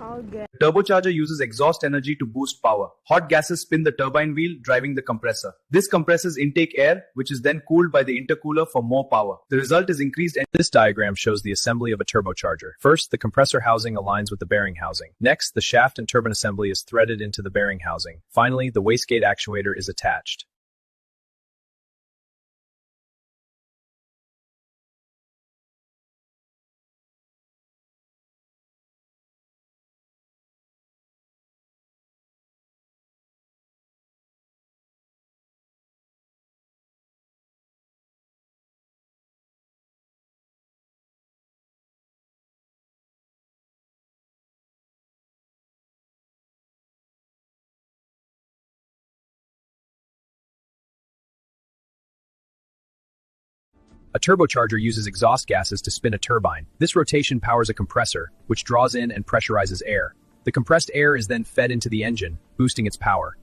How good. The turbocharger uses exhaust energy to boost power. Hot gases spin the turbine wheel, driving the compressor. This compresses intake air, which is then cooled by the intercooler for more power. The result is increased. This diagram shows the assembly of a turbocharger. First, the compressor housing aligns with the bearing housing. Next, the shaft and turbine assembly is threaded into the bearing housing. Finally, the wastegate actuator is attached. A turbocharger uses exhaust gases to spin a turbine. This rotation powers a compressor, which draws in and pressurizes air. The compressed air is then fed into the engine, boosting its power.